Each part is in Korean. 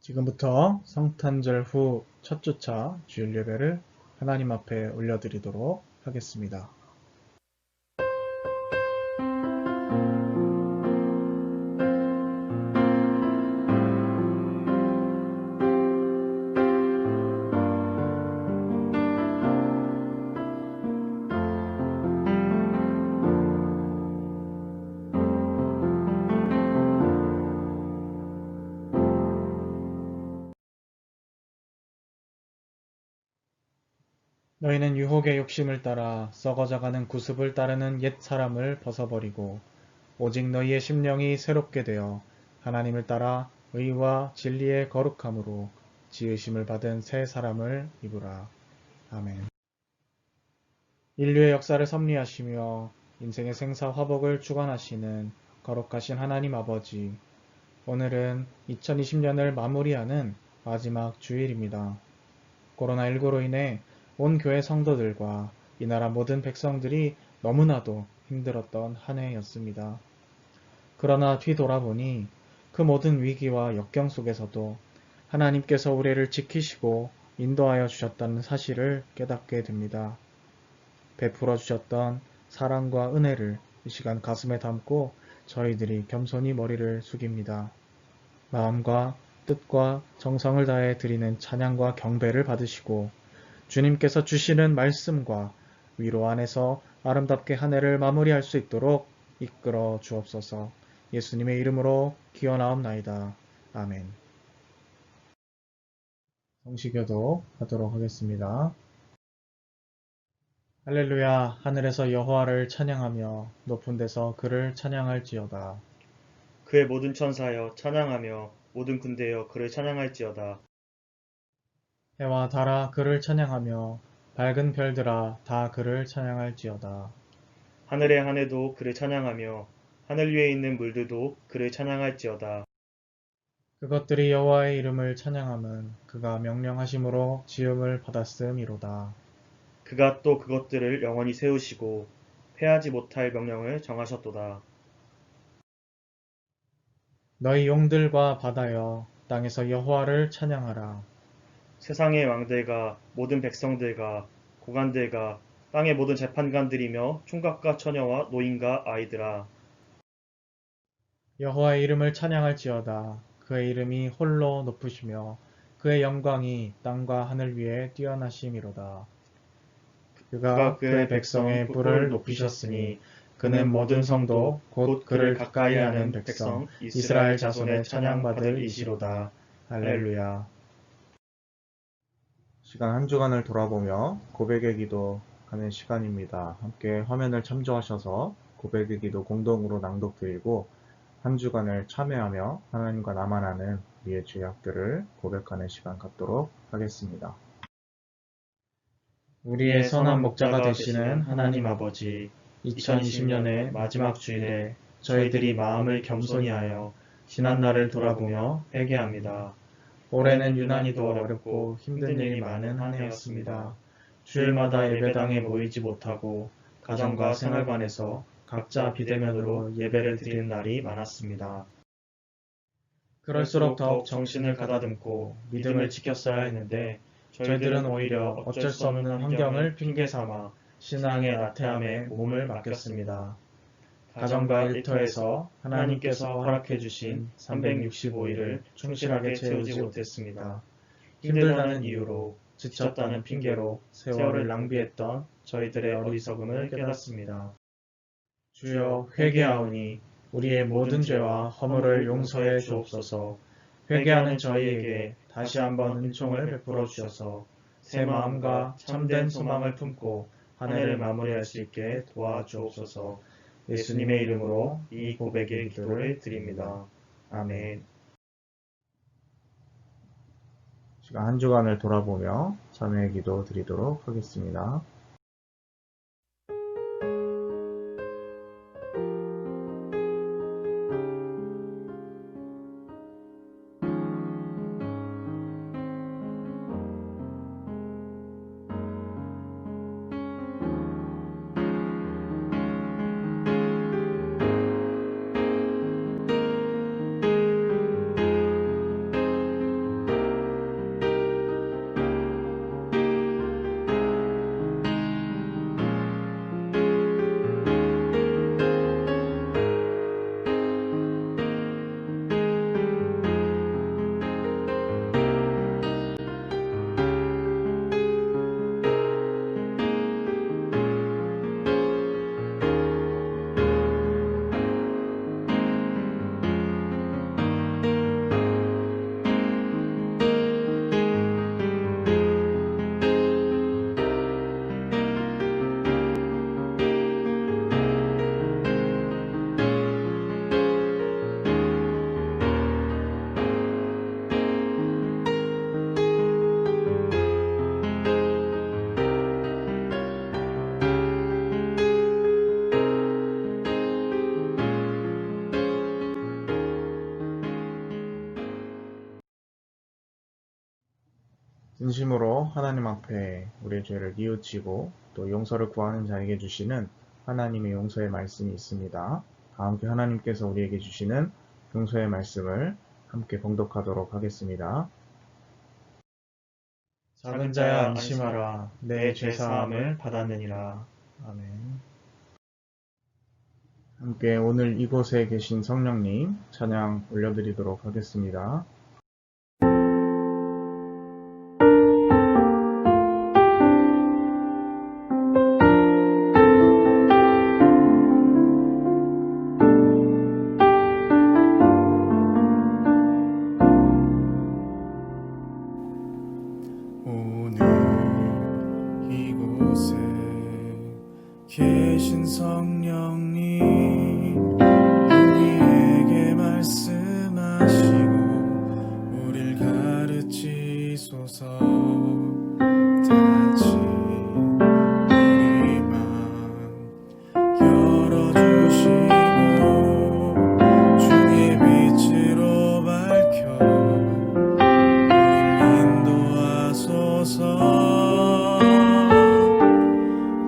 지금부터 성탄절 후 첫 주차 주일 예배를 하나님 앞에 올려드리도록 하겠습니다. 너희는 유혹의 욕심을 따라 썩어져가는 구습을 따르는 옛 사람을 벗어버리고 오직 너희의 심령이 새롭게 되어 하나님을 따라 의와 진리의 거룩함으로 지으심을 받은 새 사람을 입으라. 아멘. 인류의 역사를 섭리하시며 인생의 생사 화복을 주관하시는 거룩하신 하나님 아버지, 오늘은 2020년을 마무리하는 마지막 주일입니다. 코로나19로 인해 온 교회 성도들과 이 나라 모든 백성들이 너무나도 힘들었던 한 해였습니다. 그러나 뒤돌아보니 그 모든 위기와 역경 속에서도 하나님께서 우리를 지키시고 인도하여 주셨다는 사실을 깨닫게 됩니다. 베풀어 주셨던 사랑과 은혜를 이 시간 가슴에 담고 저희들이 겸손히 머리를 숙입니다. 마음과 뜻과 정성을 다해 드리는 찬양과 경배를 받으시고 주님께서 주시는 말씀과 위로 안에서 아름답게 한 해를 마무리할 수 있도록 이끌어 주옵소서. 예수님의 이름으로 기원하옵나이다. 아멘. 성시교도 하도록 하겠습니다. 할렐루야. 하늘에서 여호와를 찬양하며 높은 데서 그를 찬양할지어다. 그의 모든 천사여 찬양하며 모든 군대여 그를 찬양할지어다. 해와 달아 그를 찬양하며 밝은 별들아 다 그를 찬양할지어다. 하늘의 하늘도 그를 찬양하며 하늘 위에 있는 물들도 그를 찬양할지어다. 그것들이 여호와의 이름을 찬양함은 그가 명령하심으로 지음을 받았음이로다. 그가 또 그것들을 영원히 세우시고 패하지 못할 명령을 정하셨도다. 너희 용들과 바다여 땅에서 여호와를 찬양하라. 세상의 왕들과 모든 백성들과 고관들과 땅의 모든 재판관들이며 총각과 처녀와 노인과 아이들아. 여호와의 이름을 찬양할지어다. 그의 이름이 홀로 높으시며 그의 영광이 땅과 하늘 위에 뛰어나심이로다. 그가 그의 백성의 뿔을 높이셨으니 그는 모든 성도 곧 그를 가까이하는 백성 이스라엘 자손의 찬양받을 이시로다. 할렐루야. 시간 한 주간을 돌아보며 고백의 기도 하는 시간입니다. 함께 화면을 참조하셔서 고백의 기도 공동으로 낭독드리고 한 주간을 참여하며 하나님과 나만 아는 우리의 죄악들을 고백하는 시간 갖도록 하겠습니다. 우리의 선한 목자가 되시는 하나님 아버지, 2020년의 마지막 주일에 저희들이 마음을 겸손히 하여 지난날을 돌아보며 회개합니다. 올해는 유난히도 어렵고 힘든 일이 많은 한 해였습니다. 주일마다 예배당에 모이지 못하고 가정과 생활관에서 각자 비대면으로 예배를 드리는 날이 많았습니다. 그럴수록 더욱 정신을 가다듬고 믿음을 지켰어야 했는데 저희들은 오히려 어쩔 수 없는 환경을 핑계 삼아 신앙의 나태함에 몸을 맡겼습니다. 가정과 일터에서 하나님께서 허락해 주신 365일을 충실하게 채우지 못했습니다. 힘들다는 이유로, 지쳤다는 핑계로 세월을 낭비했던 저희들의 어리석음을 깨닫습니다. 주여 회개하오니 우리의 모든 죄와 허물을 용서해 주옵소서. 회개하는 저희에게 다시 한번 은총을 베풀어 주셔서 새 마음과 참된 소망을 품고 한 해를 마무리할 수 있게 도와주옵소서. 예수님의 이름으로 이 고백의 기도를 드립니다. 아멘. 시간 한 주간을 돌아보며 참회의 기도 드리도록 하겠습니다. 진심으로 하나님 앞에 우리의 죄를 뉘우치고 또 용서를 구하는 자에게 주시는 하나님의 용서의 말씀이 있습니다. 다 함께 하나님께서 우리에게 주시는 용서의 말씀을 함께 봉독하도록 하겠습니다. 작은 자야 안심하라. 내 죄사함을 받았느니라. 아멘. 함께 오늘 이곳에 계신 성령님 찬양 올려드리도록 하겠습니다. 오늘 이곳에 계신 성령님 우리에게 말씀하시고 우릴 가르치소서. 닫힌 우리 맘 열어주시고 주의 빛으로 밝혀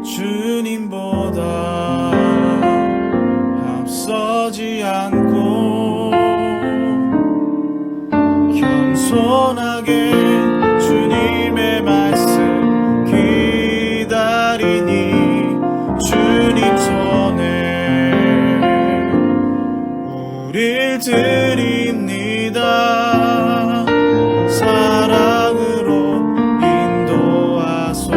주님보다 앞서지 않고 겸손하게 주님의 말씀 기다리니 주님 손에 우릴 드립니다. 사랑으로 인도하소서.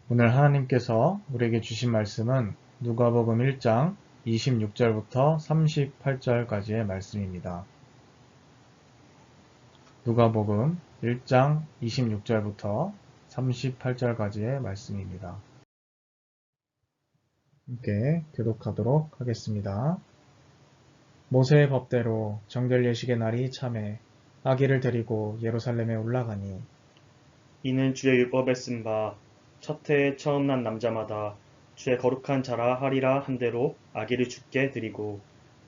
오늘 하나님께서 우리에게 주신 말씀은 누가복음 1장 26절부터 38절까지의 말씀입니다. 누가복음 1장 26절부터 38절까지의 말씀입니다. 함께 교독하도록 하겠습니다. 모세의 법대로 정결 예식의 날이 참에 아기를 데리고 예루살렘에 올라가니 이는 주의 율법에 쓴 바 첫 해에 처음 난 남자마다 주의 거룩한 자라 하리라 한 대로 아기를 주께 드리고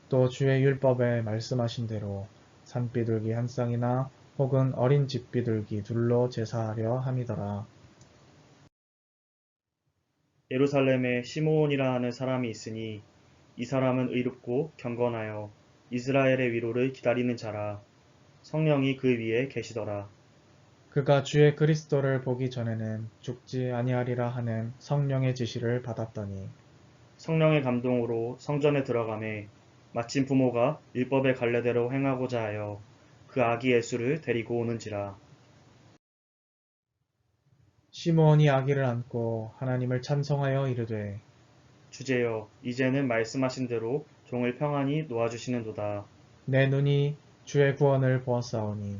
또 주의 율법에 말씀하신 대로 산비둘기 한 쌍이나 혹은 어린 집비둘기 둘로 제사하려 함이더라. 예루살렘에 시므온이라 하는 사람이 있으니 이 사람은 의롭고 경건하여 이스라엘의 위로를 기다리는 자라. 성령이 그 위에 계시더라. 그가 주의 그리스도를 보기 전에는 죽지 아니하리라 하는 성령의 지시를 받았더니 성령의 감동으로 성전에 들어가매 마침 부모가 율법의 갈래대로 행하고자 하여 그 아기 예수를 데리고 오는지라. 시므온이 아기를 안고 하나님을 찬송하여 이르되 주제여 이제는 말씀하신 대로 종을 평안히 놓아주시는도다. 내 눈이 주의 구원을 보았사오니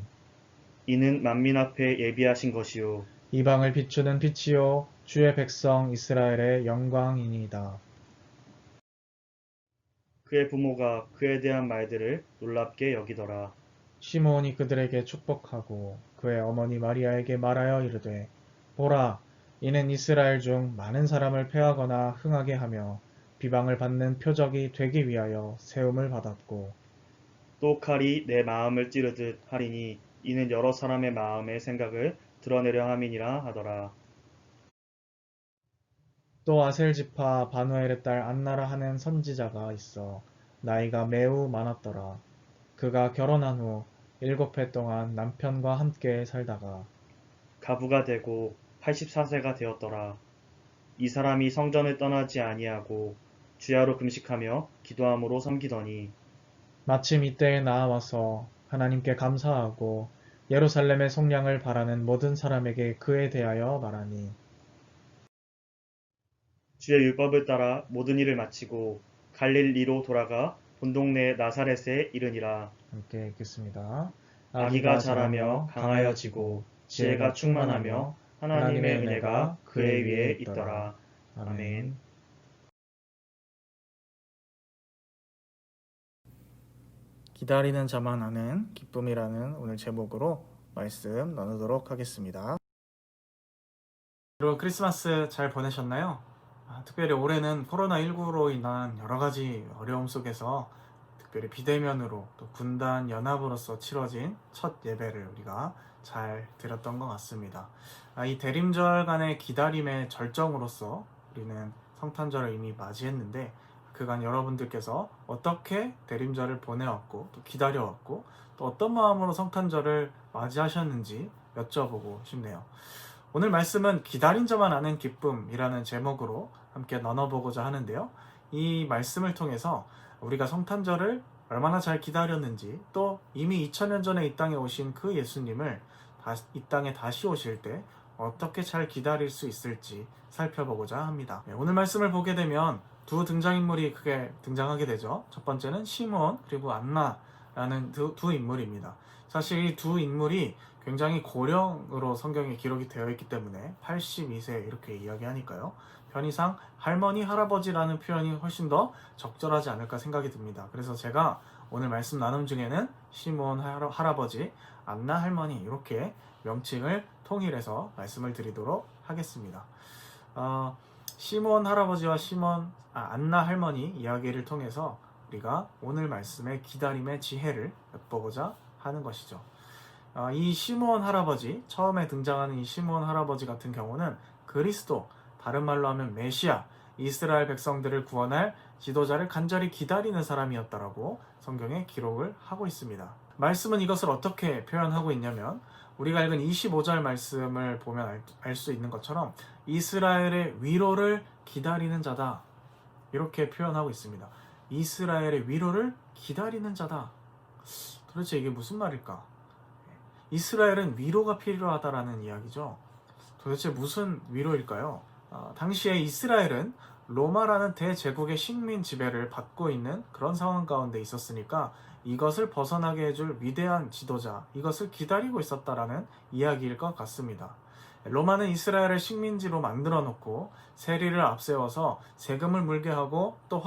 이는 만민 앞에 예비하신 것이요 이방을 비추는 빛이요 주의 백성 이스라엘의 영광이니이다. 그의 부모가 그에 대한 말들을 놀랍게 여기더라. 시므온이 그들에게 축복하고 그의 어머니 마리아에게 말하여 이르되 보라 이는 이스라엘 중 많은 사람을 패하거나 흥하게 하며 비방을 받는 표적이 되기 위하여 세움을 받았고 또 칼이 내 마음을 찌르듯 하리니 이는 여러 사람의 마음의 생각을 드러내려 함이니라 하더라. 또 아셀 지파 바누엘의 딸 안나라 하는 선지자가 있어 나이가 매우 많았더라. 그가 결혼한 후 7해 동안 남편과 함께 살다가 가부가 되고 84세가 되었더라. 이 사람이 성전을 떠나지 아니하고 주야로 금식하며 기도함으로 섬기더니 마침 이때에 나아와서 하나님께 감사하고 예루살렘의 속량을 바라는 모든 사람에게 그에 대하여 말하니 주의 율법을 따라 모든 일을 마치고 갈릴리로 돌아가 본 동네 나사렛에 이르니라. 함께 읽겠습니다. 아기가 자라며 강하여지고 지혜가 충만하며 하나님의 은혜가 그의 위에 있더라. 아멘. 기다리는 자만 아는 기쁨이라는 오늘 제목으로 말씀 나누도록 하겠습니다. 여러분 크리스마스 잘 보내셨나요? 특별히 올해는 코로나19로 인한 여러 가지 어려움 속에서 특별히 비대면으로 또 군단 연합으로서 치러진 첫 예배를 우리가 잘 드렸던 것 같습니다. 이 대림절 간의 기다림의 절정으로서 우리는 성탄절을 이미 맞이했는데 그간 여러분들께서 어떻게 대림절을 보내왔고 또 기다려왔고 또 어떤 마음으로 성탄절을 맞이하셨는지 여쭤보고 싶네요. 오늘 말씀은 기다린 자만 아는 기쁨이라는 제목으로 함께 나눠보고자 하는데요. 이 말씀을 통해서 우리가 성탄절을 얼마나 잘 기다렸는지 또 이미 2000년 전에 이 땅에 오신 그 예수님을 이 땅에 다시 오실 때 어떻게 잘 기다릴 수 있을지 살펴보고자 합니다. 오늘 말씀을 보게 되면 두 등장인물이 크게 등장하게 되죠. 첫 번째는 시몬 그리고 안나라는 두 인물입니다. 사실 이 두 인물이 굉장히 고령으로 성경에 기록이 되어 있기 때문에 82세 이렇게 이야기하니까요. 편의상 할머니, 할아버지라는 표현이 훨씬 더 적절하지 않을까 생각이 듭니다. 그래서 제가 오늘 말씀 나눔 중에는 시몬 할아버지, 안나 할머니 이렇게 명칭을 통일해서 말씀을 드리도록 하겠습니다. 시몬 할아버지와 안나 할머니 이야기를 통해서 우리가 오늘 말씀의 기다림의 지혜를 엿보고자 하는 것이죠. 이 시몬 할아버지, 처음에 등장하는 이 시몬 할아버지 같은 경우는 그리스도, 다른 말로 하면 메시아, 이스라엘 백성들을 구원할 지도자를 간절히 기다리는 사람이었다라고 성경에 기록을 하고 있습니다. 말씀은 이것을 어떻게 표현하고 있냐면 우리가 읽은 25절 말씀을 보면 알 수 있는 것처럼 이스라엘의 위로를 기다리는 자다 이렇게 표현하고 있습니다. 이스라엘의 위로를 기다리는 자다. 도대체 이게 무슨 말일까? 이스라엘은 위로가 필요하다라는 이야기죠. 도대체 무슨 위로일까요? 당시에 이스라엘은 로마라는 대제국의 식민 지배를 받고 있는 그런 상황 가운데 있었으니까 이것을 벗어나게 해줄 위대한 지도자, 이것을 기다리고 있었다라는 이야기일 것 같습니다. 로마는 이스라엘을 식민지로 만들어 놓고 세리를 앞세워서 세금을 물게 하고 또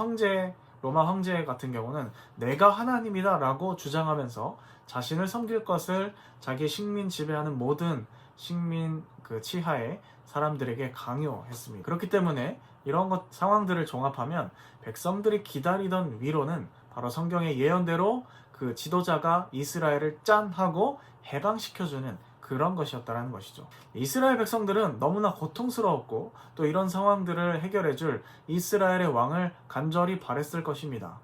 로마 황제 같은 경우는 내가 하나님이다 라고 주장하면서 자신을 섬길 것을 자기 식민 지배하는 모든 식민 치하의 사람들에게 강요했습니다. 그렇기 때문에 이런 상황들을 종합하면 백성들이 기다리던 위로는 바로 성경의 예언대로 그 지도자가 이스라엘을 짠하고 해방시켜주는 그런 것이었다는 것이죠. 이스라엘 백성들은 너무나 고통스러웠고 또 이런 상황들을 해결해줄 이스라엘의 왕을 간절히 바랬을 것입니다.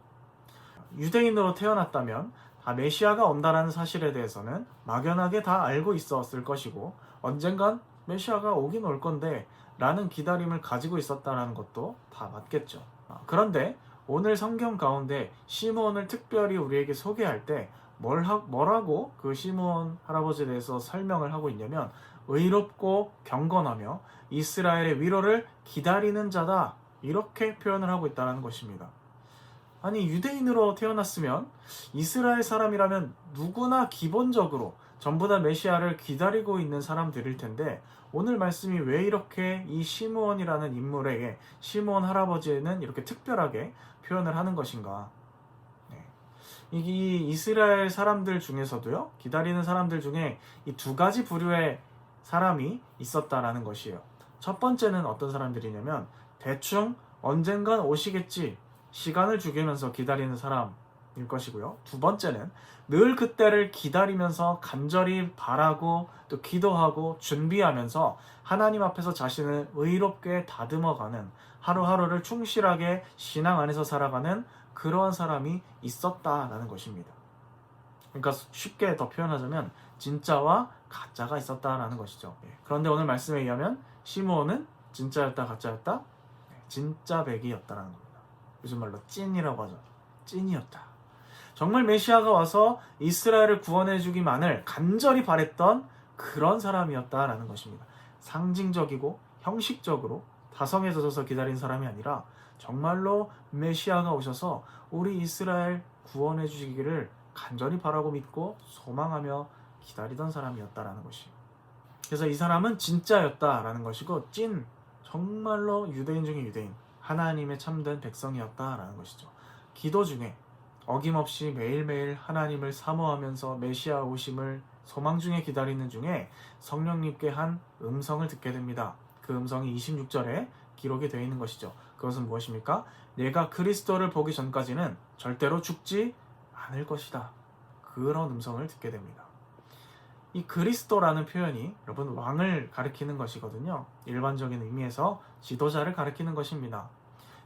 유대인으로 태어났다면 다 메시아가 온다라는 사실에 대해서는 막연하게 다 알고 있었을 것이고 언젠간 메시아가 오긴 올 건데 라는 기다림을 가지고 있었다는 것도 다 맞겠죠. 그런데 오늘 성경 가운데 시므온을 특별히 우리에게 소개할 때 뭐라고 그 시므온 할아버지에 대해서 설명을 하고 있냐면 의롭고 경건하며 이스라엘의 위로를 기다리는 자다 이렇게 표현을 하고 있다는 것입니다. 아니 유대인으로 태어났으면 이스라엘 사람이라면 누구나 기본적으로 전부 다 메시아를 기다리고 있는 사람들일 텐데 오늘 말씀이 왜 이렇게 이 시므온이라는 인물에게 시므온 할아버지는 이렇게 특별하게 표현을 하는 것인가? 이 이스라엘 사람들 중에서도요, 기다리는 사람들 중에 이 두 가지 부류의 사람이 있었다라는 것이에요. 첫 번째는 어떤 사람들이냐면 대충 언젠간 오시겠지 시간을 죽이면서 기다리는 사람일 것이고요. 두 번째는 늘 그때를 기다리면서 간절히 바라고 또 기도하고 준비하면서 하나님 앞에서 자신을 의롭게 다듬어가는 하루하루를 충실하게 신앙 안에서 살아가는 그러한 사람이 있었다라는 것입니다. 그러니까 쉽게 더 표현하자면 진짜와 가짜가 있었다라는 것이죠. 그런데 오늘 말씀에 의하면 시므온은 진짜였다 가짜였다? 진짜 백이었다라는 겁니다. 요즘 말로 찐이라고 하죠. 찐이었다. 정말 메시아가 와서 이스라엘을 구원해 주기만을 간절히 바랬던 그런 사람이었다라는 것입니다. 상징적이고 형식적으로 다성에 젖어서 기다린 사람이 아니라 정말로 메시아가 오셔서 우리 이스라엘 구원해 주시기를 간절히 바라고 믿고 소망하며 기다리던 사람이었다라는 것이에요. 그래서 이 사람은 진짜였다라는 것이고 정말로 유대인 중에 유대인, 하나님의 참된 백성이었다라는 것이죠. 기도 중에 어김없이 매일매일 하나님을 사모하면서 메시아 오심을 소망 중에 기다리는 중에 성령님께 한 음성을 듣게 됩니다. 그 음성이 26절에 기록이 되어 있는 것이죠. 그것은 무엇입니까? 내가 그리스도를 보기 전까지는 절대로 죽지 않을 것이다. 그런 음성을 듣게 됩니다. 이 그리스도라는 표현이 여러분 왕을 가리키는 것이거든요. 일반적인 의미에서 지도자를 가리키는 것입니다.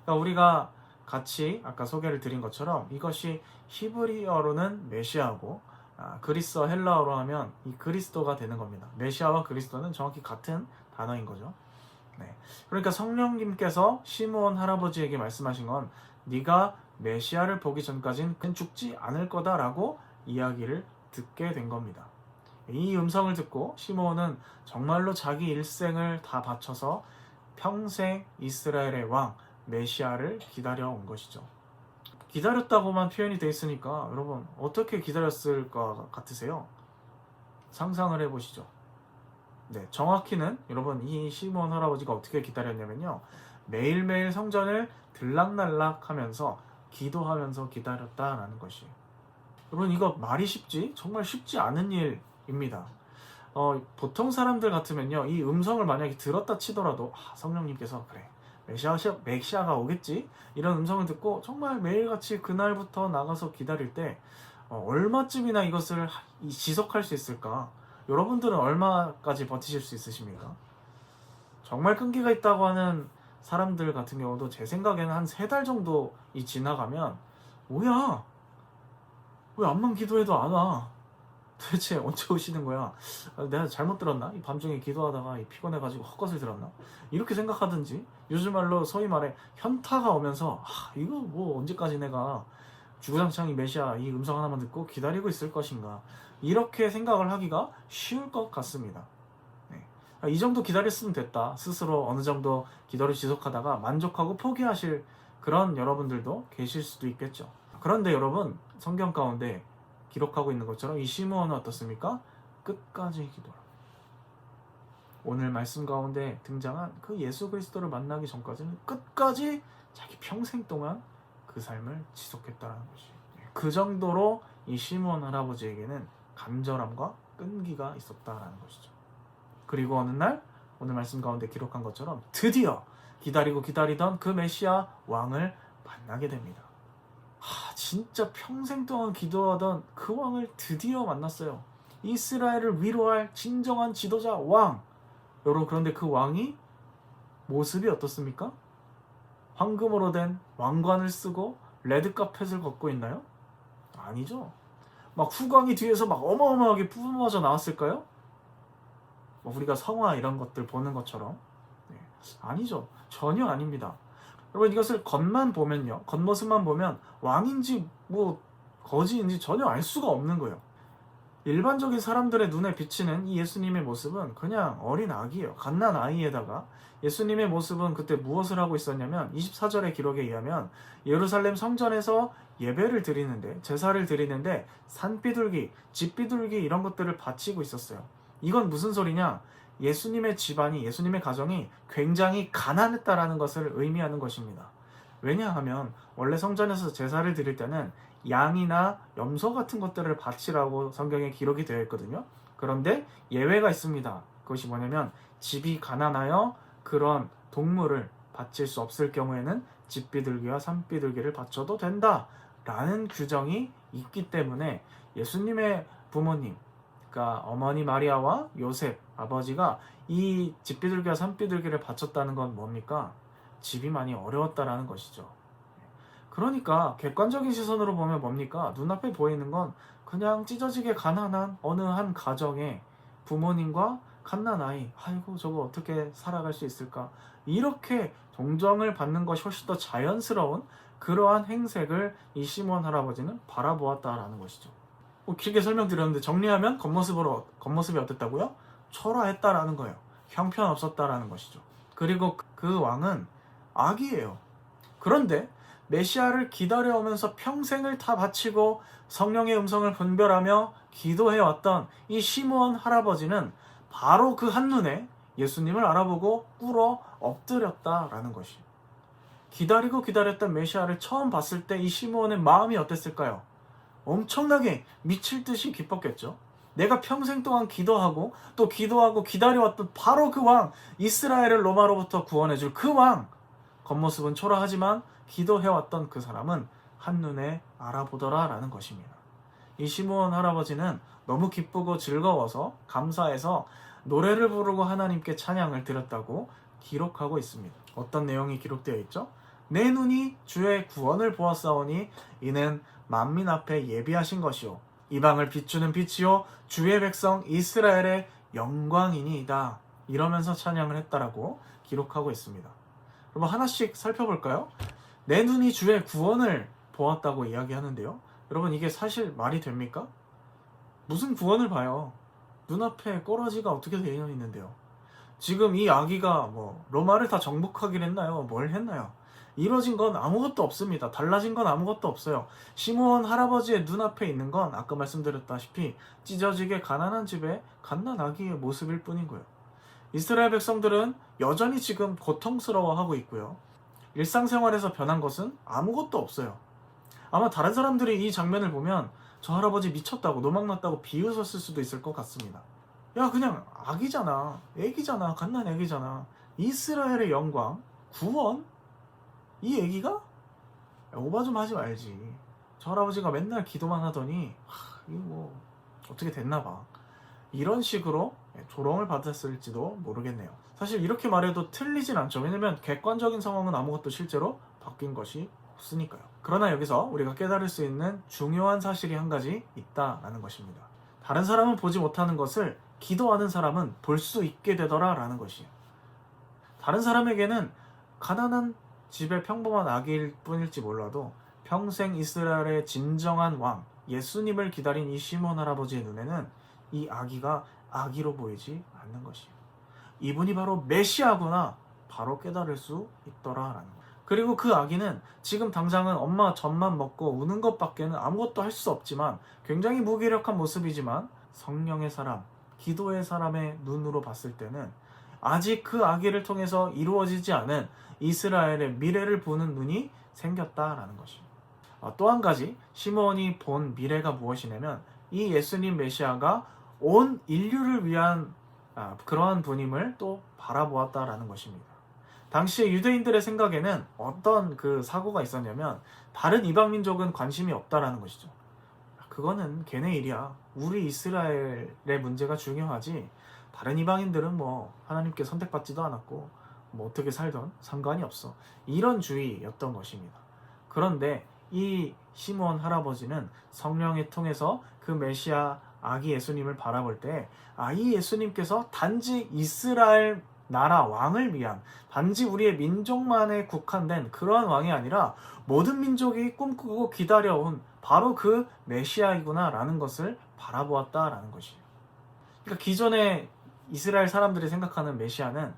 그러니까 우리가 같이 아까 소개를 드린 것처럼 이것이 히브리어로는 메시아고 그리스어 헬라어로 하면 이 그리스도가 되는 겁니다. 메시아와 그리스도는 정확히 같은 단어인 거죠. 네. 그러니까 성령님께서 시므온 할아버지에게 말씀하신 건 네가 메시아를 보기 전까지는 죽지 않을 거다라고 이야기를 듣게 된 겁니다. 이 음성을 듣고 시므온은 정말로 자기 일생을 다 바쳐서 평생 이스라엘의 왕 메시아를 기다려온 것이죠. 기다렸다고만 표현이 되어 있으니까 여러분 어떻게 기다렸을 것 같으세요? 상상을 해보시죠. 네, 정확히는 여러분 이 시므온 할아버지가 어떻게 기다렸냐면요. 매일매일 성전을 들락날락 하면서 기도하면서 기다렸다라는 것이에요. 여러분 이거 말이 쉽지? 정말 쉽지 않은 일입니다. 보통 사람들 같으면요. 이 음성을 만약에 들었다 치더라도 성령님께서 그래 메시아가 오겠지? 이런 음성을 듣고 정말 매일같이 그날부터 나가서 기다릴 때 얼마쯤이나 이것을 지속할 수 있을까? 여러분들은 얼마까지 버티실 수 있으십니까? 정말 끈기가 있다고 하는 사람들 같은 경우도 제 생각에는 한 3달 정도 지나가면 뭐야? 왜 암만 기도해도 안 와? 도대체 언제 오시는 거야? 내가 잘못 들었나? 이 밤중에 기도하다가 피곤해가지고 헛것을 들었나? 이렇게 생각하든지 요즘 말로 소위 말해 현타가 오면서 이거 뭐 언제까지 내가 주구장창 이 메시아 이 음성 하나만 듣고 기다리고 있을 것인가 이렇게 생각을 하기가 쉬울 것 같습니다. 네. 이 정도 기다렸으면 됐다. 스스로 어느 정도 기도를 지속하다가 만족하고 포기하실 그런 여러분들도 계실 수도 있겠죠. 그런데 여러분 성경 가운데 기록하고 있는 것처럼 이 시므온은 어떻습니까? 끝까지 기도를. 오늘 말씀 가운데 등장한 그 예수 그리스도를 만나기 전까지는 끝까지 자기 평생 동안 그 삶을 지속했다는 것이. 그 정도로 이 시므온 할아버지에게는 간절함과 끈기가 있었다라는 것이죠. 그리고 어느 날 오늘 말씀 가운데 기록한 것처럼 드디어 기다리고 기다리던 그 메시아 왕을 만나게 됩니다. 진짜 평생 동안 기도하던 그 왕을 드디어 만났어요. 이스라엘을 위로할 진정한 지도자 왕. 여러분 그런데 그 왕이 모습이 어떻습니까? 황금으로 된 왕관을 쓰고 레드카펫을 걷고 있나요? 아니죠. 막 후광이 뒤에서 막 어마어마하게 뿜어져 나왔을까요? 우리가 성화 이런 것들 보는 것처럼. 네. 아니죠. 전혀 아닙니다. 여러분 이것을 겉만 보면요. 겉모습만 보면 왕인지 뭐 거지인지 전혀 알 수가 없는 거예요. 일반적인 사람들의 눈에 비치는 이 예수님의 모습은 그냥 어린 아기예요. 갓난 아이에다가 예수님의 모습은 그때 무엇을 하고 있었냐면 24절의 기록에 의하면 예루살렘 성전에서 예배를 드리는데 제사를 드리는데 산비둘기, 집비둘기 이런 것들을 바치고 있었어요. 이건 무슨 소리냐? 예수님의 집안이 예수님의 가정이 굉장히 가난했다라는 것을 의미하는 것입니다. 왜냐하면 원래 성전에서 제사를 드릴 때는 양이나 염소 같은 것들을 바치라고 성경에 기록이 되어 있거든요. 그런데 예외가 있습니다. 그것이 뭐냐면 집이 가난하여 그런 동물을 바칠 수 없을 경우에는 집비둘기와 산비둘기를 바쳐도 된다라는 규정이 있기 때문에 예수님의 부모님 그러니까 어머니 마리아와 요셉 아버지가 이 집비둘기와 산비둘기를 바쳤다는 건 뭡니까? 집이 많이 어려웠다라는 것이죠. 그러니까 객관적인 시선으로 보면 뭡니까? 눈앞에 보이는 건 그냥 찢어지게 가난한 어느 한 가정의 부모님과 갓난아이 아이고 저거 어떻게 살아갈 수 있을까? 이렇게 동정을 받는 것이 훨씬 더 자연스러운 그러한 행색을 이 시므온 할아버지는 바라보았다라는 것이죠. 길게 설명드렸는데 정리하면 겉모습이 어땠다고요? 초라했다라는 거예요. 형편없었다라는 것이죠. 그리고 그 왕은 악이에요. 그런데 메시아를 기다려오면서 평생을 다 바치고 성령의 음성을 분별하며 기도해왔던 이 시므온 할아버지는 바로 그 한눈에 예수님을 알아보고 꿇어 엎드렸다라는 것이에요. 기다리고 기다렸던 메시아를 처음 봤을 때 이 시므온의 마음이 어땠을까요? 엄청나게 미칠 듯이 기뻤겠죠. 내가 평생 동안 기도하고 또 기도하고 기다려왔던 바로 그 왕, 이스라엘을 로마로부터 구원해줄 그 왕. 겉모습은 초라하지만 기도해왔던 그 사람은 한눈에 알아보더라 라는 것입니다. 이 시므온 할아버지는 너무 기쁘고 즐거워서 감사해서 노래를 부르고 하나님께 찬양을 드렸다고 기록하고 있습니다. 어떤 내용이 기록되어 있죠? 내 눈이 주의 구원을 보았사오니 이는 만민 앞에 예비하신 것이요 이방을 비추는 빛이요 주의 백성 이스라엘의 영광이니이다. 이러면서 찬양을 했다라고 기록하고 있습니다. 여러분 하나씩 살펴볼까요? 내 눈이 주의 구원을 보았다고 이야기하는데요. 여러분 이게 사실 말이 됩니까? 무슨 구원을 봐요? 눈앞에 꼬라지가 어떻게 되어 있는데요. 지금 이 아기가 로마를 다 정복하긴 했나요? 뭘 했나요? 이루어진 건 아무것도 없습니다. 달라진 건 아무것도 없어요. 시므온 할아버지의 눈앞에 있는 건 아까 말씀드렸다시피 찢어지게 가난한 집에 갓난 아기의 모습일 뿐인 거예요. 이스라엘 백성들은 여전히 지금 고통스러워하고 있고요. 일상생활에서 변한 것은 아무것도 없어요. 아마 다른 사람들이 이 장면을 보면 저 할아버지 미쳤다고 노망났다고 비웃었을 수도 있을 것 같습니다. 야 그냥 아기잖아. 애기잖아. 갓난 애기잖아. 이스라엘의 영광? 구원? 이 애기가? 오바 좀 하지 말지. 저 할아버지가 맨날 기도만 하더니 이거 어떻게 됐나봐. 이런 식으로 조롱을 받았을지도 모르겠네요. 사실 이렇게 말해도 틀리진 않죠. 왜냐면 객관적인 상황은 아무것도 실제로 바뀐 것이 없으니까요. 그러나 여기서 우리가 깨달을 수 있는 중요한 사실이 한 가지 있다라는 것입니다. 다른 사람은 보지 못하는 것을 기도하는 사람은 볼 수 있게 되더라 라는 것이에요. 다른 사람에게는 가난한 집의 평범한 아기일 뿐일지 몰라도 평생 이스라엘의 진정한 왕 예수님을 기다린 이 시몬 할아버지의 눈에는 이 아기가 아기로 보이지 않는 것이에요. 이분이 바로 메시아구나 바로 깨달을 수 있더라라는 거예요. 그리고 그 아기는 지금 당장은 엄마 젖만 먹고 우는 것밖에는 아무것도 할 수 없지만 굉장히 무기력한 모습이지만 성령의 사람, 기도의 사람의 눈으로 봤을 때는 아직 그 아기를 통해서 이루어지지 않은 이스라엘의 미래를 보는 눈이 생겼다라는 것입니다. 또 한 가지 시므온이 본 미래가 무엇이냐면 이 예수님 메시아가 온 인류를 위한 그러한 분임을 또 바라보았다라는 것입니다. 당시에 유대인들의 생각에는 어떤 그 사고가 있었냐면 다른 이방 민족은 관심이 없다라는 것이죠. 그거는 걔네 일이야. 우리 이스라엘의 문제가 중요하지. 다른 이방인들은 하나님께 선택받지도 않았고 어떻게 살던 상관이 없어. 이런 주의였던 것입니다. 그런데 이 시므온 할아버지는 성령을 통해서 그 메시아 아기 예수님을 바라볼 때 이 예수님께서 단지 이스라엘 나라 왕을 위한 단지 우리의 민족만에 국한된 그러한 왕이 아니라 모든 민족이 꿈꾸고 기다려온 바로 그 메시아이구나 라는 것을 바라보았다라는 것이에요. 그러니까 기존에 이스라엘 사람들이 생각하는 메시아는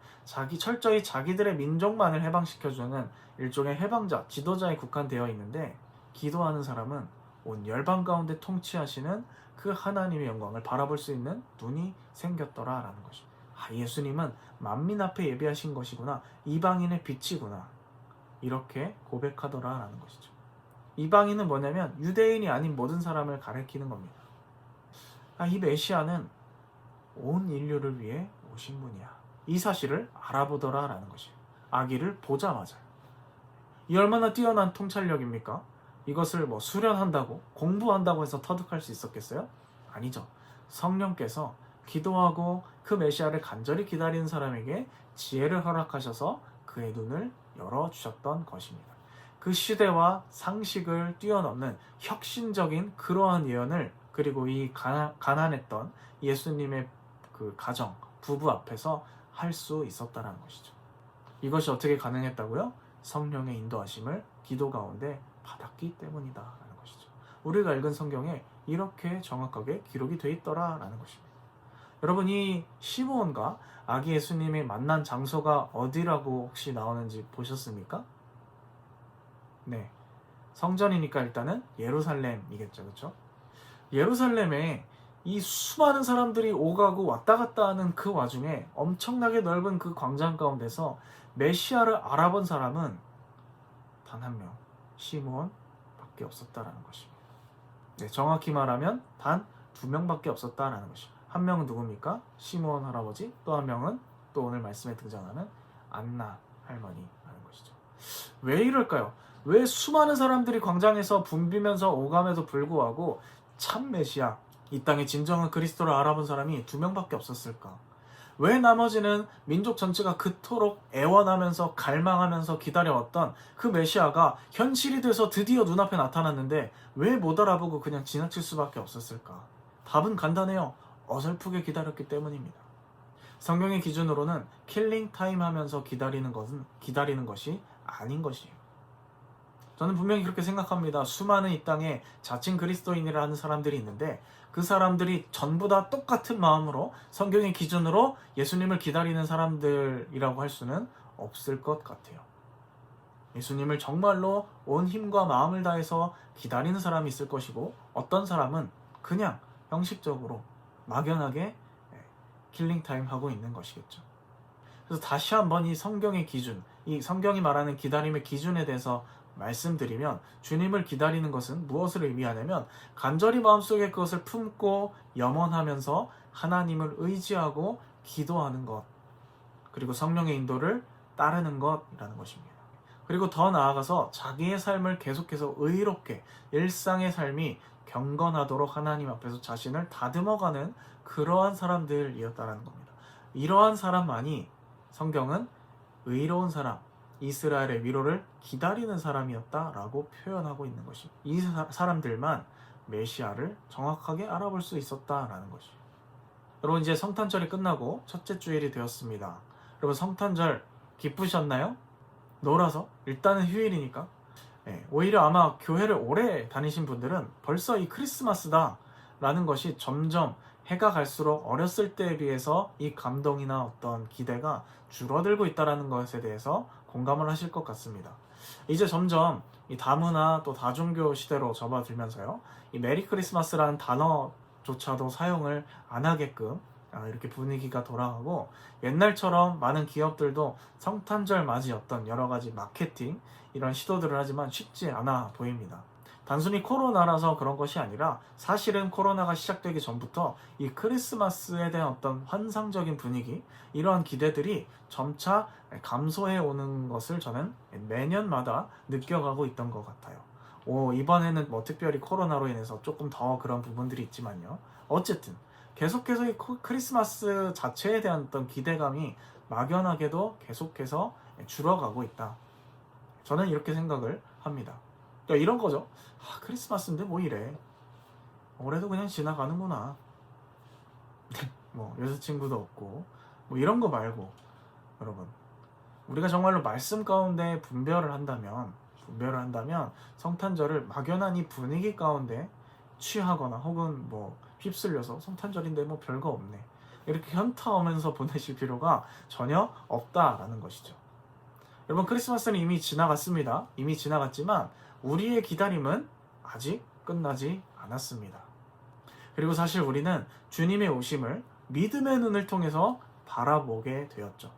철저히 자기들의 민족만을 해방시켜주는 일종의 해방자, 지도자에 국한되어 있는데 기도하는 사람은 온 열방 가운데 통치하시는 그 하나님의 영광을 바라볼 수 있는 눈이 생겼더라라는 것입니다. 예수님은 만민 앞에 예비하신 것이구나. 이방인의 빛이구나. 이렇게 고백하더라라는 것이죠. 이방인은 뭐냐면 유대인이 아닌 모든 사람을 가리키는 겁니다. 이 메시아는 온 인류를 위해 오신 분이야. 이 사실을 알아보더라라는 것이에요. 아기를 보자마자. 이 얼마나 뛰어난 통찰력입니까? 이것을 수련한다고 공부한다고 해서 터득할 수 있었겠어요? 아니죠. 성령께서 기도하고 그 메시아를 간절히 기다리는 사람에게 지혜를 허락하셔서 그의 눈을 열어주셨던 것입니다. 그 시대와 상식을 뛰어넘는 혁신적인 그러한 예언을 그리고 이 가난했던 예수님의 그 가정, 부부 앞에서 할 수 있었다는 것이죠. 이것이 어떻게 가능했다고요? 성령의 인도하심을 기도 가운데 받았기 때문이다라는 것이죠. 우리가 읽은 성경에 이렇게 정확하게 기록이 돼 있더라라는 것입니다. 여러분 이 시므온과 아기 예수님이 만난 장소가 어디라고 혹시 나오는지 보셨습니까? 네, 성전이니까 일단은 예루살렘이겠죠, 그렇죠? 예루살렘에 이 수많은 사람들이 오가고 왔다 갔다 하는 그 와중에 엄청나게 넓은 그 광장 가운데서 메시아를 알아본 사람은 단 한 명, 시므온밖에 없었다라는 것입니다. 네, 정확히 말하면 단 2명밖에 없었다라는 것입니다. 한 명은 누굽니까? 시므온 할아버지, 또 한 명은 또 오늘 말씀에 등장하는 안나 할머니라는 것이죠. 왜 이럴까요? 왜 수많은 사람들이 광장에서 붐비면서 오감에도 불구하고 참 메시아, 이 땅의 진정한 그리스도를 알아본 사람이 2명밖에 없었을까? 왜 나머지는 민족 전체가 그토록 애원하면서 갈망하면서 기다려왔던 그 메시아가 현실이 돼서 드디어 눈앞에 나타났는데 왜 못 알아보고 그냥 지나칠 수밖에 없었을까? 답은 간단해요. 어설프게 기다렸기 때문입니다. 성경의 기준으로는 킬링 타임 하면서 기다리는 것이 아닌 것이에요. 저는 분명히 그렇게 생각합니다. 수많은 이 땅에 자칭 그리스도인이라는 사람들이 있는데 그 사람들이 전부 다 똑같은 마음으로 성경의 기준으로 예수님을 기다리는 사람들이라고 할 수는 없을 것 같아요. 예수님을 정말로 온 힘과 마음을 다해서 기다리는 사람이 있을 것이고 어떤 사람은 그냥 형식적으로 막연하게 킬링타임 하고 있는 것이겠죠. 그래서 다시 한번 이 성경의 기준, 이 성경이 말하는 기다림의 기준에 대해서 말씀드리면 주님을 기다리는 것은 무엇을 의미하냐면 간절히 마음속에 그것을 품고 염원하면서 하나님을 의지하고 기도하는 것, 그리고 성령의 인도를 따르는 것이라는 것입니다. 그리고 더 나아가서 자기의 삶을 계속해서 의롭게 일상의 삶이 경건하도록 하나님 앞에서 자신을 다듬어가는 그러한 사람들이었다는 겁니다. 이러한 사람만이 성경은 의로운 사람, 이스라엘의 위로를 기다리는 사람이었다라고 표현하고 있는 것입니다. 이 사람들만 메시아를 정확하게 알아볼 수 있었다라는 것이에요. 여러분, 이제 성탄절이 끝나고 첫째 주일이 되었습니다. 여러분, 성탄절 기쁘셨나요? 놀아서? 일단은 휴일이니까. 오히려 아마 교회를 오래 다니신 분들은 벌써 이 크리스마스다 라는 것이 점점 해가 갈수록 어렸을 때에 비해서 이 감동이나 어떤 기대가 줄어들고 있다는 것에 대해서 공감을 하실 것 같습니다. 이제 점점 이 다문화 또 다종교 시대로 접어들면서요, 이 메리 크리스마스라는 단어조차도 사용을 안 하게끔 이렇게 분위기가 돌아가고, 옛날처럼 많은 기업들도 성탄절 맞이 어떤 여러 가지 마케팅 이런 시도들을 하지만 쉽지 않아 보입니다. 단순히 코로나라서 그런 것이 아니라 사실은 코로나가 시작되기 전부터 이 크리스마스에 대한 어떤 환상적인 분위기, 이러한 기대들이 점차 감소해 오는 것을 저는 매년마다 느껴가고 있던 것 같아요. 이번에는 뭐 특별히 코로나로 인해서 조금 더 그런 부분들이 있지만요. 어쨌든 계속해서 이 크리스마스 자체에 대한 어떤 기대감이 막연하게도 계속해서 줄어가고 있다. 저는 이렇게 생각을 합니다. 그러니까 이런 거죠. 크리스마스인데 뭐 이래. 올해도 그냥 지나가는구나. 뭐 여자친구도 없고 뭐 이런 거 말고, 여러분, 우리가 정말로 말씀 가운데 분별을 한다면 성탄절을 막연한 이 분위기 가운데 취하거나 혹은 뭐 휩쓸려서 성탄절인데 뭐 별거 없네 이렇게 현타오면서 보내실 필요가 전혀 없다라는 것이죠. 여러분, 크리스마스는 이미 지나갔습니다. 이미 지나갔지만 우리의 기다림은 아직 끝나지 않았습니다. 그리고 사실 우리는 주님의 오심을 믿음의 눈을 통해서 바라보게 되었죠.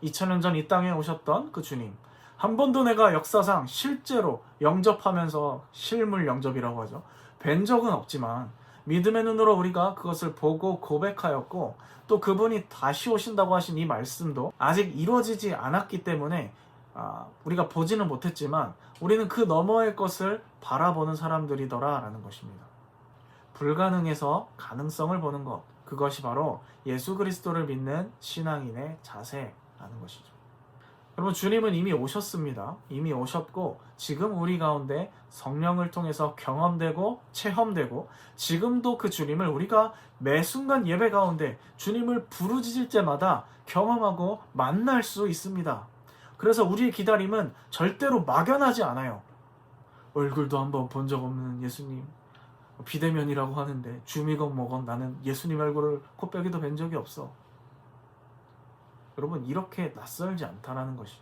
2000년 전 이 땅에 오셨던 그 주님, 한 번도 내가 역사상 실제로 영접하면서, 실물 영접이라고 하죠, 뵌 적은 없지만 믿음의 눈으로 우리가 그것을 보고 고백하였고, 또 그분이 다시 오신다고 하신 이 말씀도 아직 이루어지지 않았기 때문에 우리가 보지는 못했지만 우리는 그 너머의 것을 바라보는 사람들이더라 라는 것입니다. 불가능해서 가능성을 보는 것, 그것이 바로 예수 그리스도를 믿는 신앙인의 자세라는 것이죠. 여러분, 주님은 이미 오셨습니다. 이미 오셨고 지금 우리 가운데 성령을 통해서 경험되고 체험되고, 지금도 그 주님을 우리가 매 순간 예배 가운데 주님을 부르짖을 때마다 경험하고 만날 수 있습니다. 그래서 우리의 기다림은 절대로 막연하지 않아요. 얼굴도 한번 본 적 없는 예수님, 비대면이라고 하는데 줌이건 뭐건 나는 예수님 얼굴을 코빼기도 뵌 적이 없어. 여러분, 이렇게 낯설지 않다라는 것이에요.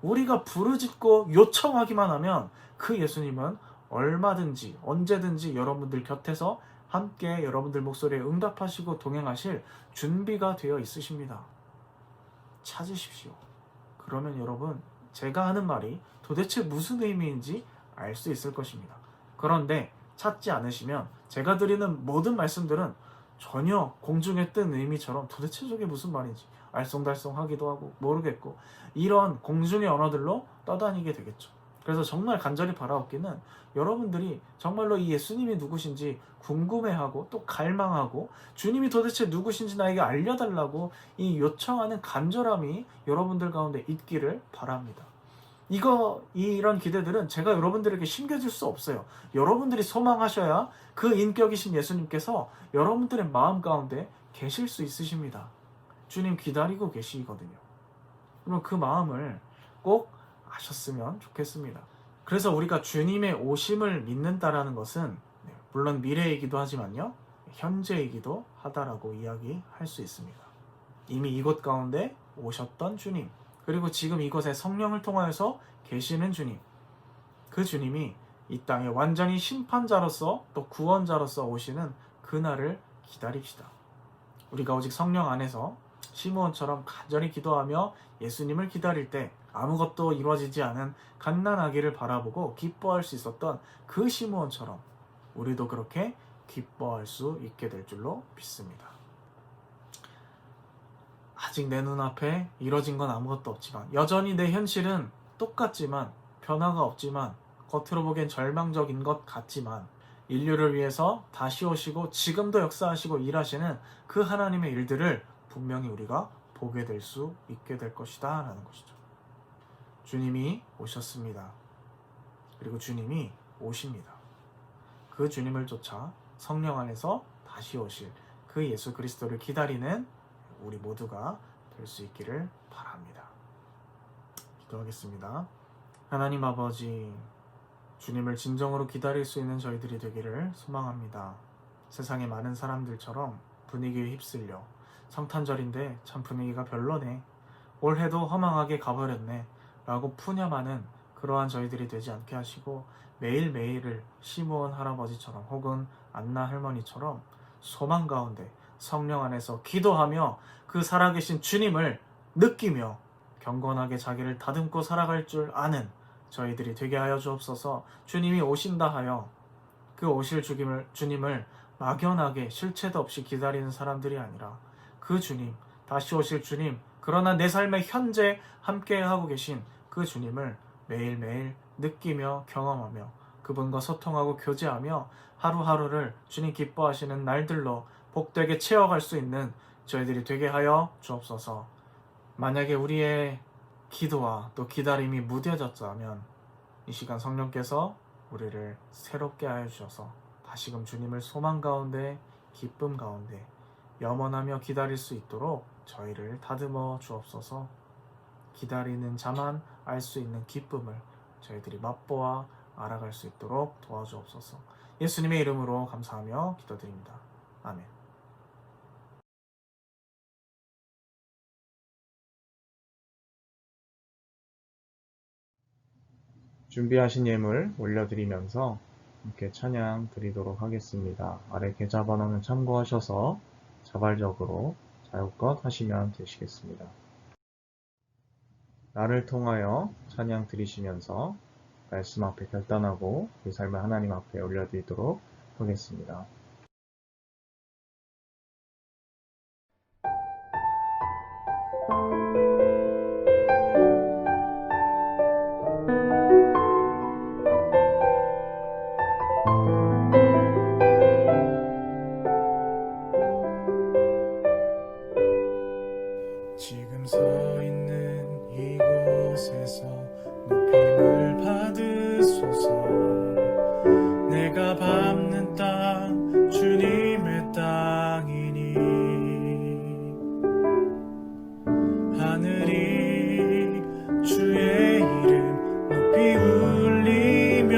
우리가 부르짖고 요청하기만 하면 그 예수님은 얼마든지 언제든지 여러분들 곁에서 함께 여러분들 목소리에 응답하시고 동행하실 준비가 되어 있으십니다. 찾으십시오. 그러면 여러분, 제가 하는 말이 도대체 무슨 의미인지 알 수 있을 것입니다. 그런데 찾지 않으시면 제가 드리는 모든 말씀들은 전혀 공중에 뜬 의미처럼 도대체 저게 무슨 말인지 알쏭달쏭하기도 하고 모르겠고, 이런 공중의 언어들로 떠다니게 되겠죠. 그래서 정말 간절히 바라옵기는 여러분들이 정말로 이 예수님이 누구신지 궁금해하고 또 갈망하고 주님이 도대체 누구신지 나에게 알려달라고 이 요청하는 간절함이 여러분들 가운데 있기를 바랍니다. 이런 기대들은 제가 여러분들에게 심겨줄 수 없어요. 여러분들이 소망하셔야 그 인격이신 예수님께서 여러분들의 마음 가운데 계실 수 있으십니다. 주님 기다리고 계시거든요. 그럼 그 마음을 꼭 아셨으면 좋겠습니다. 그래서 우리가 주님의 오심을 믿는다라는 것은 물론 미래이기도 하지만요, 현재이기도 하다라고 이야기할 수 있습니다. 이미 이곳 가운데 오셨던 주님, 그리고 지금 이곳에 성령을 통하여서 계시는 주님, 그 주님이 이 땅에 완전히 심판자로서 또 구원자로서 오시는 그날을 기다립시다. 우리가 오직 성령 안에서 시므온처럼 간절히 기도하며 예수님을 기다릴 때 아무것도 이루어지지 않은 갓난아기를 바라보고 기뻐할 수 있었던 그 시므온처럼 우리도 그렇게 기뻐할 수 있게 될 줄로 믿습니다. 아직 내 눈앞에 이뤄진 건 아무것도 없지만, 여전히 내 현실은 똑같지만, 변화가 없지만, 겉으로 보기엔 절망적인 것 같지만, 인류를 위해서 다시 오시고 지금도 역사하시고 일하시는 그 하나님의 일들을 분명히 우리가 보게 될 수 있게 될 것이다 라는 것이죠. 주님이 오셨습니다. 그리고 주님이 오십니다. 그 주님을 쫓아 성령 안에서 다시 오실 그 예수 그리스도를 기다리는 우리 모두가 될 수 있기를 바랍니다. 기도하겠습니다. 하나님 아버지, 주님을 진정으로 기다릴 수 있는 저희들이 되기를 소망합니다. 세상의 많은 사람들처럼 분위기에 휩쓸려 성탄절인데 참 분위기가 별로네, 올해도 허망하게 가버렸네 라고 푸념하는 그러한 저희들이 되지 않게 하시고, 매일매일을 시므온 할아버지처럼 혹은 안나 할머니처럼 소망 가운데 성령 안에서 기도하며 그 살아계신 주님을 느끼며 경건하게 자기를 다듬고 살아갈 줄 아는 저희들이 되게 하여 주옵소서. 주님이 오신다 하여 그 오실 주님을 막연하게 실체도 없이 기다리는 사람들이 아니라 그 주님, 다시 오실 주님, 그러나 내 삶의 현재 함께하고 계신 그 주님을 매일매일 느끼며 경험하며 그분과 소통하고 교제하며 하루하루를 주님 기뻐하시는 날들로 복되게 채워갈 수 있는 저희들이 되게 하여 주옵소서. 만약에 우리의 기도와 또 기다림이 무뎌졌다면 이 시간 성령께서 우리를 새롭게 하여 주셔서 다시금 주님을 소망 가운데 기쁨 가운데 염원하며 기다릴 수 있도록 저희를 다듬어 주옵소서. 기다리는 자만 알 수 있는 기쁨을 저희들이 맛보아 알아갈 수 있도록 도와주옵소서. 예수님의 이름으로 감사하며 기도드립니다. 아멘. 준비하신 예물 올려드리면서 함께 찬양 드리도록 하겠습니다. 아래 계좌번호는 참고하셔서 자발적으로 자유껏 하시면 되시겠습니다. 나를 통하여 찬양 드리시면서 말씀 앞에 결단하고 그 삶을 하나님 앞에 올려드리도록 하겠습니다. 지금 서 있는 이곳에서 높임을 받으소서. 내가 밟는 땅 주님의 땅이니 하늘이 주의 이름 높이 울리며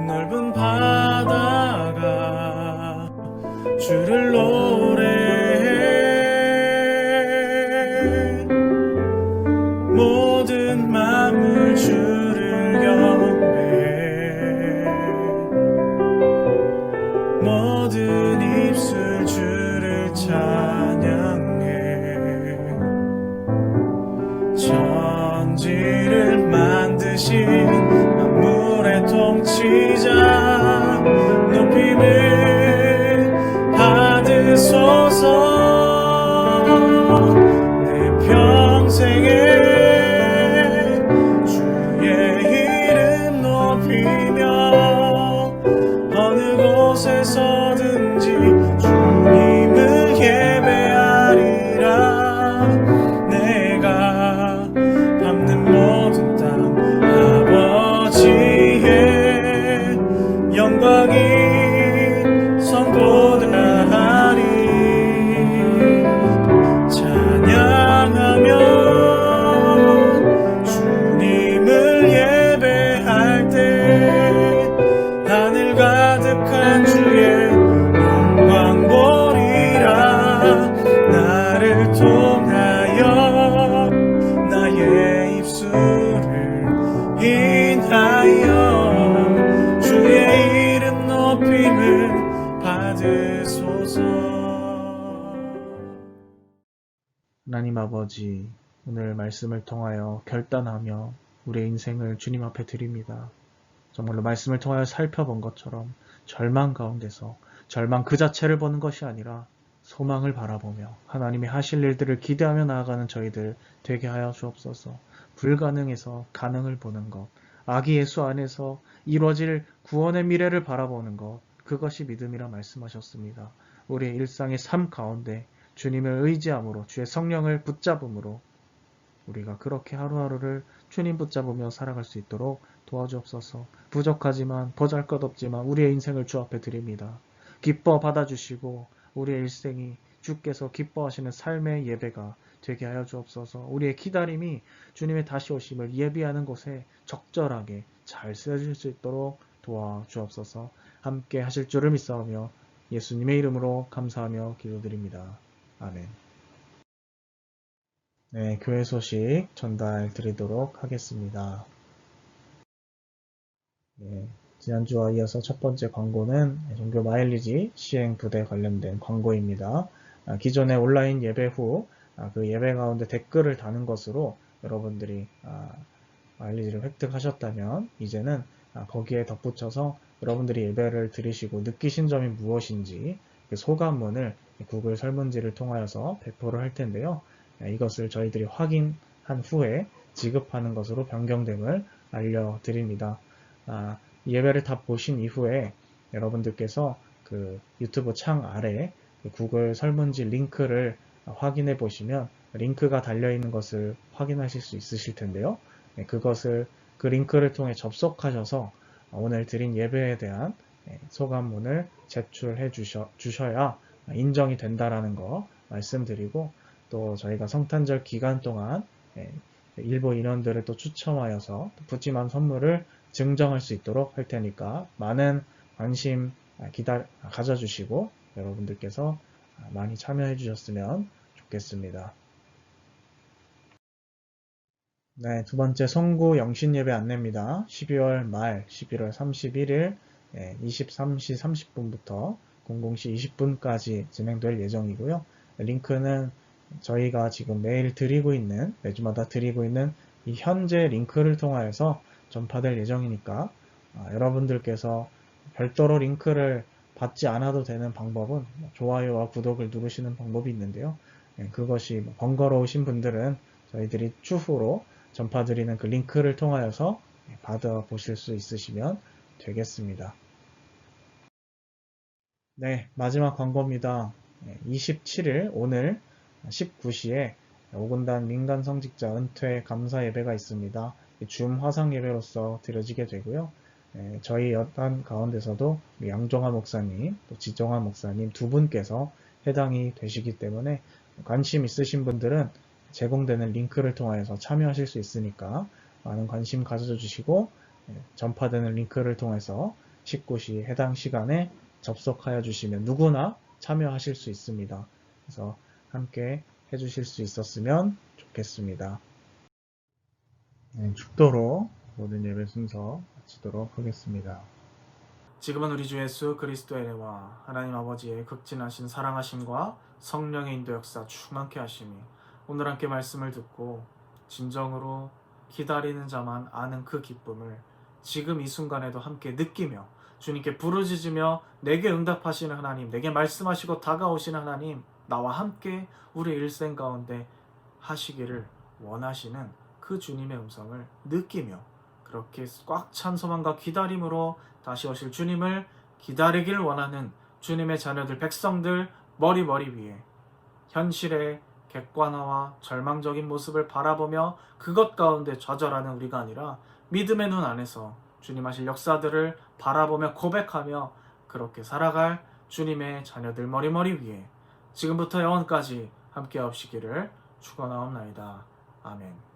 넓은 바다가 주를 노래해 모든 만물 주를 경배해 모든 입술 주를 찬양해 천지를 만드신 만물의 통치자 높임을 받으소서. 내 평생에 주의 하나님 아버지, 오늘 말씀을 통하여 결단하며 우리의 인생을 주님 앞에 드립니다. 정말로 말씀을 통하여 살펴본 것처럼 절망 가운데서 절망 그 자체를 보는 것이 아니라 소망을 바라보며 하나님이 하실 일들을 기대하며 나아가는 저희들 되게 하여 주옵소서. 불가능에서 가능을 보는 것, 아기 예수 안에서 이루어질 구원의 미래를 바라보는 것, 그것이 믿음이라 말씀하셨습니다. 우리의 일상의 삶 가운데 주님을 의지함으로 주의 성령을 붙잡음으로 우리가 그렇게 하루하루를 주님 붙잡으며 살아갈 수 있도록 도와주옵소서. 부족하지만 보잘것없지만 우리의 인생을 주 앞에 드립니다. 기뻐 받아주시고 우리의 일생이 주께서 기뻐하시는 삶의 예배가 되게 하여 주옵소서. 우리의 기다림이 주님의 다시 오심을 예비하는 곳에 적절하게 잘 쓰여질 수 있도록 도와주옵소서. 함께 하실 줄을 믿사오며 예수님의 이름으로 감사하며 기도드립니다. 아멘. 네, 교회 소식 전달 드리도록 하겠습니다. 네, 지난주와 이어서 첫 번째 광고는 종교 마일리지 시행 부대 관련된 광고입니다. 기존의 온라인 예배 후 그 예배 가운데 댓글을 다는 것으로 여러분들이 마일리지를 획득하셨다면 이제는 거기에 덧붙여서 여러분들이 예배를 드리시고 느끼신 점이 무엇인지 그 소감문을 구글 설문지를 통하여서 배포를 할 텐데요. 이것을 저희들이 확인한 후에 지급하는 것으로 변경됨을 알려드립니다. 예배를 다 보신 이후에 여러분들께서 그 유튜브 창 아래 구글 설문지 링크를 확인해 보시면 링크가 달려 있는 것을 확인하실 수 있으실 텐데요. 그 링크를 통해 접속하셔서 오늘 드린 예배에 대한 소감문을 제출해 주셔야 인정이 된다라는 거 말씀드리고, 또 저희가 성탄절 기간 동안 일부 인원들을 또 추첨하여서 푸짐한 선물을 증정할 수 있도록 할 테니까 많은 관심 가져주시고 여러분들께서 많이 참여해 주셨으면 좋겠습니다. 네, 두 번째 성구 영신 예배 안내입니다. 12월 말 11월 31일 23시 30분부터 00시 20분까지 진행될 예정이고요. 링크는 저희가 지금 매주마다 드리고 있는 이 현재 링크를 통하여서 전파될 예정이니까 여러분들께서 별도로 링크를 받지 않아도 되는 방법은 좋아요와 구독을 누르시는 방법이 있는데요. 그것이 번거로우신 분들은 저희들이 추후로 전파드리는 그 링크를 통하여서 받아보실 수 있으시면 되겠습니다. 네, 마지막 광고입니다. 27일 오늘 19시에 5군단 민간성직자 은퇴 감사 예배가 있습니다. 줌 화상 예배로서 드려지게 되고요. 저희 여단 가운데서도 양종화 목사님, 또 지정화 목사님 두 분께서 해당이 되시기 때문에 관심 있으신 분들은 제공되는 링크를 통해서 참여하실 수 있으니까 많은 관심 가져주시고 전파되는 링크를 통해서 19시 해당 시간에 접속하여 주시면 누구나 참여하실 수 있습니다. 그래서 함께 해주실 수 있었으면 좋겠습니다. 축도로 모든 예배 순서 마치도록 하겠습니다. 지금은 우리 주 예수 그리스도의 은혜와 하나님 아버지의 극진하신 사랑하심과 성령의 인도 역사 충만케 하심이 오늘 함께 말씀을 듣고 진정으로 기다리는 자만 아는 그 기쁨을 지금 이 순간에도 함께 느끼며 주님께 부르짖으며 내게 응답하시는 하나님, 내게 말씀하시고 다가오시는 하나님, 나와 함께 우리 일생 가운데 하시기를 원하시는 그 주님의 음성을 느끼며 그렇게 꽉 찬 소망과 기다림으로 다시 오실 주님을 기다리길 원하는 주님의 자녀들, 백성들 머리 위에 현실의 객관화와 절망적인 모습을 바라보며 그것 가운데 좌절하는 우리가 아니라 믿음의 눈 안에서 주님 하실 역사들을 바라보며 고백하며 그렇게 살아갈 주님의 자녀들 머리 위에 지금부터 영원까지 함께 하시기를 축원하옵나이다. 아멘.